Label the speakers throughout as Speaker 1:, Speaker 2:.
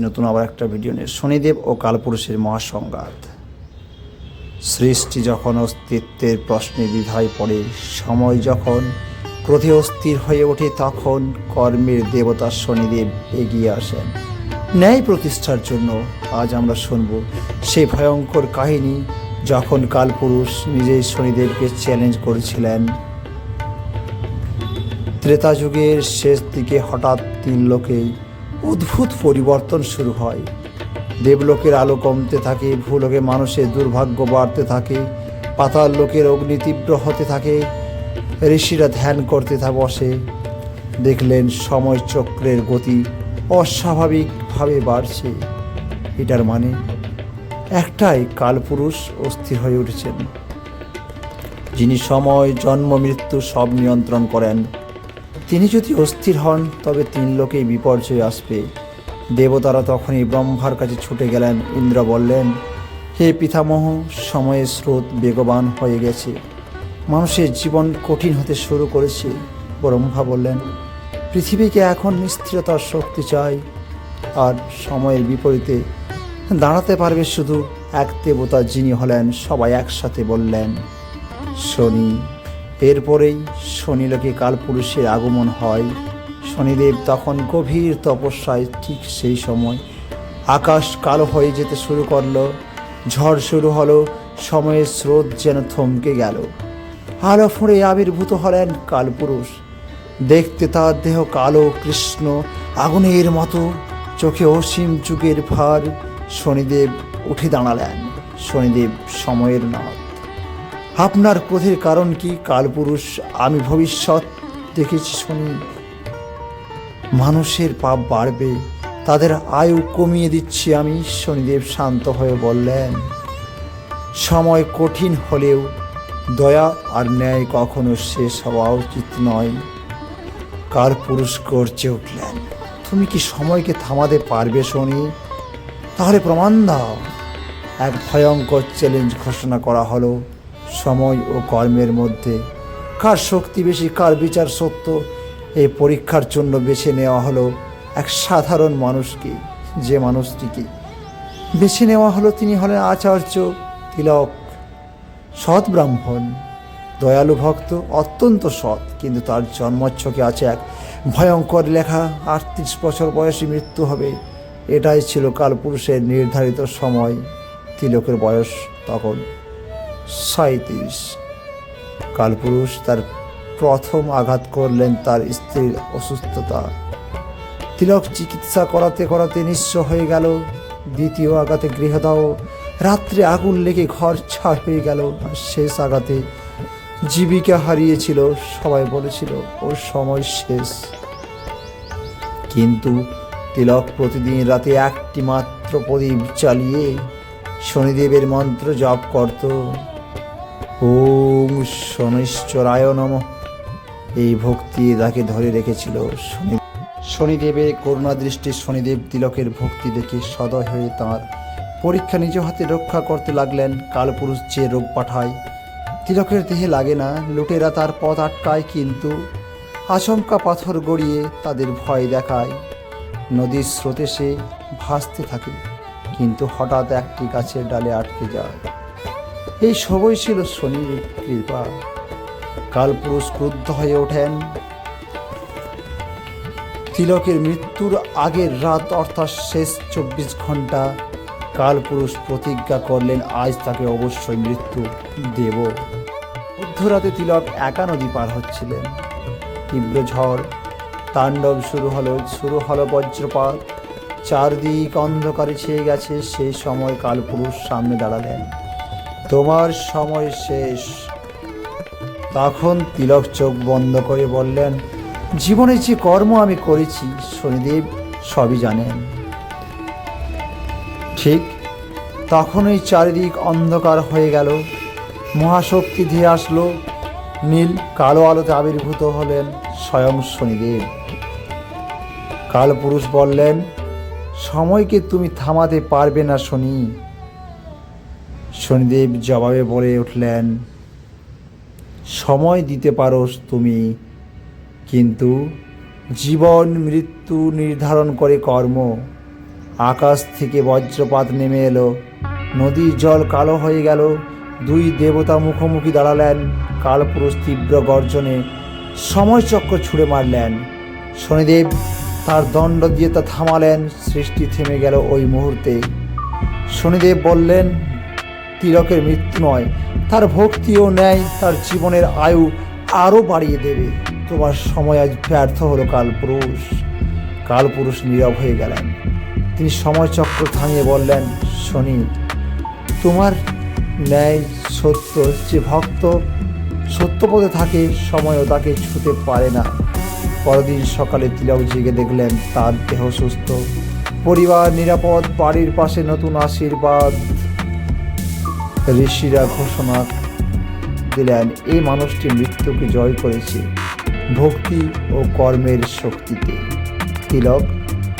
Speaker 1: নতুন আবার একটা ভিডিও নিয়ে। শনিদেব ও কালপুরুষের মহাসংঘাত। সৃষ্টি যখন অস্তিত্বের প্রশ্নে দ্বিধায় পড়ে, সময় যখন ক্রোধে অস্থির হয়ে ওঠে, তখন কর্মের দেবতা শনিদেব এগিয়ে আসেন ন্যায় প্রতিষ্ঠার জন্য। আজ আমরা শুনব সেই ভয়ঙ্কর কাহিনী যখন কালপুরুষ নিজেই শনিদেবকে চ্যালেঞ্জ করেছিলেন। ত্রেতা যুগের শেষ দিকে হঠাৎ তিন লোকেই অদ্ভুত পরিবর্তন শুরু হয়। দেবলোকের আলো কমতে থাকে, ভূলোকে মানুষের দুর্ভাগ্য বাড়তে থাকে, পাতাল লোকের অগ্নি তীব্র হতে থাকে। ঋষিরা ধ্যান করতে বসে, দেখলেন সময় চক্রের গতি অস্বাভাবিকভাবে বাড়ছে। এটার মানে একটাই, কালপুরুষ অস্থির হয়ে উঠেছেন, যিনি সময় জন্ম মৃত্যু সব নিয়ন্ত্রণ করেন। তিনি যদি অস্থির হন তবে তিন লোকেই বিপর্যয় আসবে। দেবতারা তখনই ব্রহ্মার কাছে ছুটে গেলেন। ইন্দ্র বললেন, হে পিতামহ, সময়ের স্রোত বেগবান হয়ে গেছে, মানুষের জীবন কঠিন হতে শুরু করেছে। ব্রহ্মা বললেন, পৃথিবীকে এখন স্থিরতার শক্তি চাই, আর সময়ের বিপরীতে দাঁড়াতে পারবে শুধু এক দেবতা, যিনি হলেন, সবাই একসাথে বললেন, শনি। এরপরেই শনিলোকে কালপুরুষের আগমন হয়। শনিদেব তখন গভীর তপস্যায়। ঠিক সেই সময় আকাশ কালো হয়ে যেতে শুরু করলো, ঝড় শুরু হলো, সময়ের স্রোত যেন থমকে গেল। আলো ফুঁড়ে আবির্ভূত হলেন কালপুরুষ। দেখতে তার দেহ কালো কৃষ্ণ আগুনের মতো, চোখে অসীম যুগের ভার। শনিদেব উঠে দাঁড়ালেন। শনিদেব সময়ের নাথ। আপনার ক্রোধের কারণ কি? কালপুরুষ, আমি ভবিষ্যৎ দেখেছি শনি। মানুষের পাপ বাড়বে, তাদের আয়ু কমিয়ে দিচ্ছি আমি। শনিদেব শান্ত হয়ে বললেন, সময় কঠিন হলেও দয়া আর ন্যায় কখনো শেষ হওয়া উচিত নয়। কালপুরুষ গর্জে উঠলেন, তুমি কি সময়কে থামাতে পারবে শনি? তাহলে প্রমাণ দাও। এক ভয়ঙ্কর চ্যালেঞ্জ ঘোষণা করা হলো। সময় ও কর্মের মধ্যে কার শক্তি বেশি, কার বিচার সত্য, এই পরীক্ষার জন্য বেছে নেওয়া হলো এক সাধারণ মানুষকে। যে মানুষটিকে বেছে নেওয়া হলো তিনি হলেন আচার্য তিলক। সৎ ব্রাহ্মণ, দয়ালু ভক্ত, অত্যন্ত সৎ, কিন্তু তার জন্মছকে আছে এক ভয়ঙ্কর লেখা, 38 বছর বয়সে মৃত্যু হবে। এটাই ছিল কালপুরুষের নির্ধারিত সময়। তিলকের বয়স তখন 37। কালপুরুষ তার প্রথম আঘাত করলেন তার স্ত্রীর অসুস্থতা। তিলক চিকিৎসা করাতে করাতে নিঃস্ব হয়ে গেল। দ্বিতীয় আঘাতে গৃহদাহ, রাত্রে আগুন লেগে ঘর ছাড় হয়ে গেল। আর শেষ আঘাতে জীবিকা হারিয়েছিল। সবাই বলেছিল ওর সময় শেষ। কিন্তু তিলক প্রতিদিন রাতে একটি মাত্র প্রদীপ জ্বালিয়ে শনিদেবের মন্ত্র জপ করত, ওম শনিশ্চরায় নমঃ। এই ভক্তি তাকে ধরে রেখেছিল। শনিদেবের করুণা দৃষ্টি। শনিদেব তিলকের ভক্তি দেখে সদয় হয়ে তাঁর পরীক্ষা নিজ হাতে রক্ষা করতে লাগলেন। কালপুরুষ যে রোগ পাঠায় তিলকের দেহে লাগে না। লুটেরা তার পথ আটকায়, কিন্তু আচমকা পাথর গড়িয়ে তাদের ভয় দেখায়। নদীর স্রোতে সে ভাসতে থাকে, কিন্তু হঠাৎ একটি গাছের ডালে আটকে যায়। এই সবই ছিল শনির কৃপা। কালপুরুষ ক্রুদ্ধ হয়ে ওঠেন। তিলকের মৃত্যুর আগের রাত, অর্থাৎ শেষ 24 ঘন্টা, কালপুরুষ প্রতিজ্ঞা করলেন আজ তাকে অবশ্যই মৃত্যু দেব। মধ্যরাতে তিলক একা নদী পার হচ্ছিলেন। তীব্র ঝড় তাণ্ডব শুরু হলো বজ্রপাত। চারদিক অন্ধকারে ছেয়ে গেছে। সেই সময় কালপুরুষ সামনে দাঁড়ালেন, তোমার সময় শেষ। তখন তিলক চোখ বন্ধ করে বললেন, জীবনে যে কর্ম আমি করেছি শনিদেব সবই জানেন। ঠিক তখনই চারিদিক অন্ধকার হয়ে গেল। মহাশক্তি ধেয়ে আসলো। নীল কালো আলোতে আবির্ভূত হলেন স্বয়ং শনিদেব। কালপুরুষ বললেন, সময়কে তুমি থামাতে পারবে না শনি। শনিদেব জবাবে বলে উঠলেন, সময় দিতে পারো তুমি, কিন্তু জীবন মৃত্যু নির্ধারণ করে কর্ম। আকাশ থেকে বজ্রপাত নেমে এলো, নদীর জল কালো হয়ে গেল। দুই দেবতা মুখোমুখি দাঁড়ালেন। কালপুরুষ তীব্র গর্জনে সময়চক্র ছুঁড়ে মারলেন। শনিদেব তার দণ্ড দিয়ে তা থামালেন। সৃষ্টি থেমে গেল ওই মুহূর্তে। শনিদেব বললেন, তিলকের মৃত্যু নয়, তার ভক্তি ও ন্যায় তার জীবনের আয়ু আরও বাড়িয়ে দেবে। তোমার সময় আজ ব্যর্থ হলো কালপুরুষ। কালপুরুষ নীরব হয়ে গেলেন। তিনি সময়চক্র থামিয়ে বললেন, শনি, তোমার ন্যায় সত্য, যে ভক্ত সত্যপথে থাকে সময়ও তাকে ছুঁতে পারে না। পরদিন সকালে তিলক জেগে দেখলেন তার দেহ সুস্থ, পরিবার নিরাপদ, বাড়ির পাশে নতুন আশীর্বাদ। ঋষিরা ঘোষণা দিলেন, এই মানুষটি মৃত্যুকে জয় করেছে ভক্তি ও কর্মের শক্তিতে। তিলক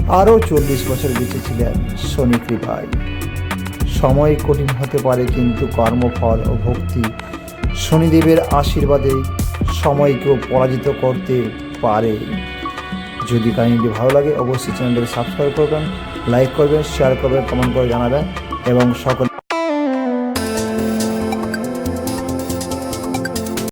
Speaker 1: আরও 40 বছর বেঁচে ছিলেন শনি কৃপায়। সময় কঠিন হতে পারে, কিন্তু কর্মফল ও ভক্তি শনিদেবের আশীর্বাদে সময়কেও পরাজিত করতে পারে। যদি কাহিনীটি ভালো লাগে অবশ্যই চ্যানেলটিকে সাবস্ক্রাইব করবেন, লাইক করবেন, শেয়ার করবেন, কমেন্ট করে জানাবেন এবং সকল